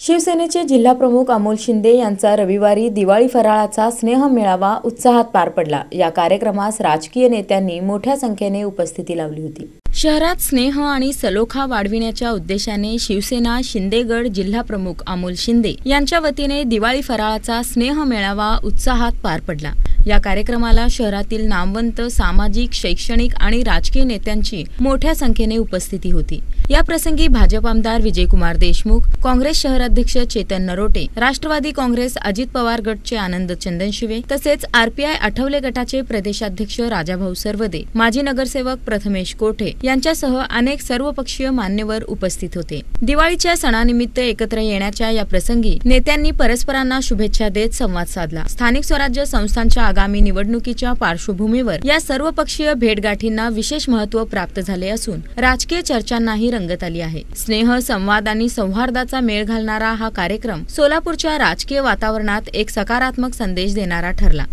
शिवसेनेचे जिल्हाप्रमुख अमोल शिंदे यांचा रविवारी दिवाळी फराळाचा स्नेह मेळावा उत्साहात पार पडला। या कार्यक्रमास राजकीय नेत्यांनी मोठ्या संख्येने उपस्थिती लावली होती। शहरात स्नेह आणि सलोखा वाढविण्याच्या उद्देशाने शिवसेना शिंदेगड जिल्हाप्रमुख अमोल शिंदे यांच्या वतीने दिवाळी फराळाचा स्नेह मेळावा उत्साहात पार पडला। या कार्यक्रमाला शहरातील नामवंत सामाजिक, शैक्षणिक आणि राजकीय नेत्यांची मोठ्या संख्येने उपस्थिती होती। या प्रसंगी भाजप आमदार विजयकुमार देशमुख, काँग्रेस शहराध्यक्ष चेतन नरोटे, राष्ट्रवादी काँग्रेस अजित पवार गटचे आनंद चंदनशिवे तसेच आरपीआय आठवले गटाचे प्रदेशाध्यक्ष राजाभाऊ सरवदे, माजी नगरसेवक प्रथमेश कोठे यांच्यासह अनेक सर्वपक्षीय मान्यवर उपस्थित होते। दिवाळीच्या सणानिमित्त एकत्र येण्याच्या या प्रसंगी नेत्यांनी परस्परांना शुभेच्छा देत संवाद साधला। स्थानिक स्वराज्य संस्थांच्या आगामी निवडणुकीच्या पार्श्वभूमीवर या सर्वपक्षीय भेटगाठींना विशेष महत्त्व प्राप्त झाले असून राजकीय चर्चांनाही रंगत आली आहे। स्नेह, संवाद आणि सौहार्दाचा मेळ घालणारा हा कार्यक्रम सोलापूरच्या राजकीय वातावरणात एक सकारात्मक संदेश देणारा ठरला।